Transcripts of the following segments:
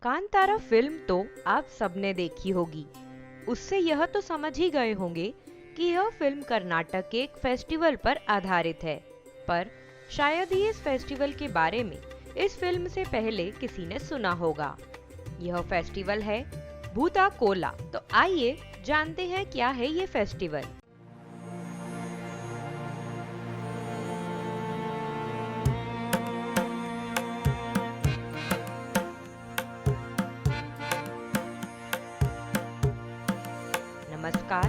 Kantara film तो आप सबने देखी होगी। उससे यह तो समझ ही गए होंगे कि यह फिल्म कर्नाटक के एक फेस्टिवल पर आधारित है। पर शायद ही इस फेस्टिवल के बारे में इस फिल्म से पहले किसी ने सुना होगा। यह फेस्टिवल है भूता कोला। तो आइए जानते हैं क्या है ये फेस्टिवल। नमस्कार,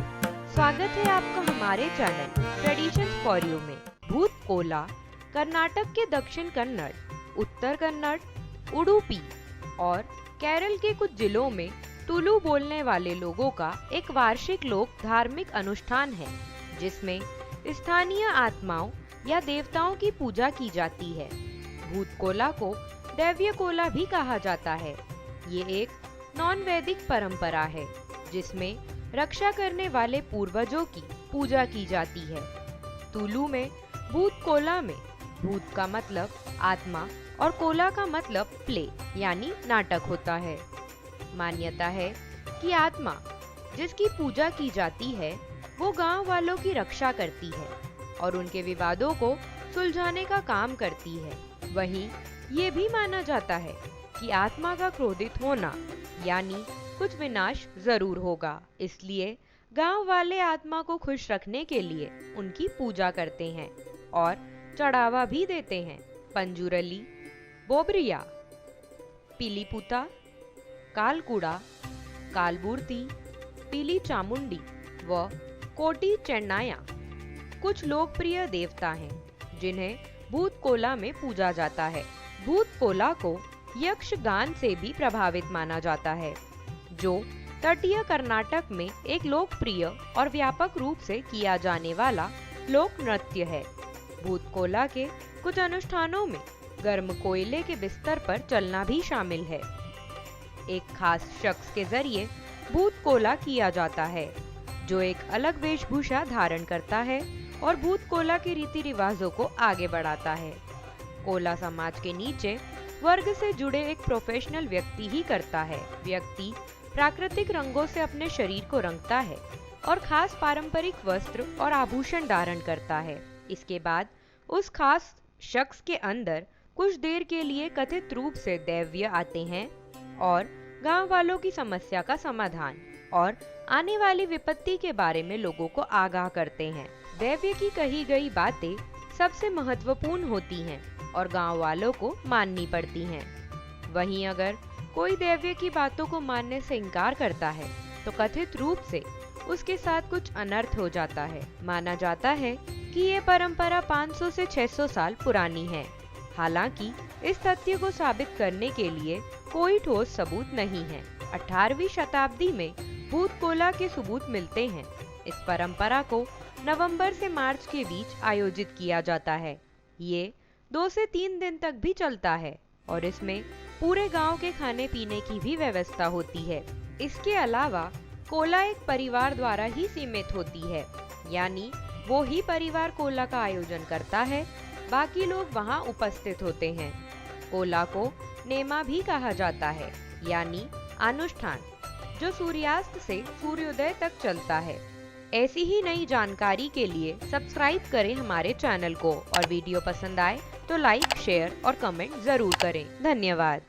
स्वागत है आपका हमारे चैनल ट्रेडिशंस फॉर यू में। भूत कोला कर्नाटक के दक्षिण कन्नड़, उत्तर कन्नड़, उडुपी और केरल के कुछ जिलों में तुलु बोलने वाले लोगों का एक वार्षिक लोक धार्मिक अनुष्ठान है, जिसमें स्थानीय आत्माओं या देवताओं की पूजा की जाती है। भूत कोला को दैवीय कोला भी कहा जाता है। ये एक नॉन वैदिक परंपरा है जिसमें रक्षा करने वाले पूर्वजों की पूजा की जाती है। तुलु में भूत कोला में भूत का मतलब आत्मा और कोला का मतलब प्ले यानी नाटक होता है। मान्यता है कि आत्मा जिसकी पूजा की जाती है वो गांव वालों की रक्षा करती है और उनके विवादों को सुलझाने का काम करती है। वहीं ये भी माना जाता है कि आत्मा का क्रोधित होना यानी कुछ विनाश जरूर होगा, इसलिए गांव वाले आत्मा को खुश रखने के लिए उनकी पूजा करते हैं और चढ़ावा भी देते हैं। पंजुरली, बोबरिया, पीलीपुता, कालकुड़ा, कालबूर्ती, पीली चामुंडी व कोटी चेन्नाया कुछ लोकप्रिय देवता हैं जिन्हें भूत कोला में पूजा जाता है। भूत कोला को यक्षगान से भी प्रभावित माना जाता है, जो तटीय कर्नाटक में एक लोकप्रिय और व्यापक रूप से किया जाने वाला लोक नृत्य है। भूत कोला के कुछ अनुष्ठानों में गर्म कोयले के बिस्तर पर चलना भी शामिल है। एक खास शख्स के जरिए भूत कोला किया जाता है, जो एक अलग वेशभूषा धारण करता है और भूत कोला के रीति रिवाजों को आगे बढ़ाता है। कोला समाज के नीचे वर्ग से जुड़े एक प्रोफेशनल व्यक्ति ही करता है। व्यक्ति प्राकृतिक रंगों से अपने शरीर को रंगता है और खास पारंपरिक वस्त्र और आभूषण धारण करता है। इसके बाद उस खास शख्स के अंदर कुछ देर के लिए कथित रूप से दैव्य आते हैं और गांव वालों की समस्या का समाधान और आने वाली विपत्ति के बारे में लोगों को आगाह करते हैं। दैव्य की कही गई बातें सबसे महत्वपूर्ण होती हैं और गांव वालों को माननी पड़ती हैं। वहीं अगर कोई दैव्य की बातों को मानने से इनकार करता है तो कथित रूप से उसके साथ कुछ अनर्थ हो जाता है। माना जाता है कि ये परंपरा 500 से 600 साल पुरानी है। हालांकि इस तथ्य को साबित करने के लिए कोई ठोस सबूत नहीं है। 18वीं शताब्दी में भूत कोला के सबूत मिलते हैं। इस परंपरा को नवंबर से मार्च के बीच आयोजित किया जाता है। ये 2 से 3 दिन तक भी चलता है और इसमें पूरे गांव के खाने पीने की भी व्यवस्था होती है। इसके अलावा कोला एक परिवार द्वारा ही सीमित होती है, यानी वो ही परिवार कोला का आयोजन करता है, बाकी लोग वहां उपस्थित होते हैं। कोला को नेमा भी कहा जाता है, यानी अनुष्ठान, जो सूर्यास्त से सूर्योदय तक चलता है। ऐसी ही नई जानकारी के लिए सब्सक्राइब करें हमारे चैनल को और वीडियो पसंद आए तो लाइक, शेयर और कमेंट जरूर करें। धन्यवाद।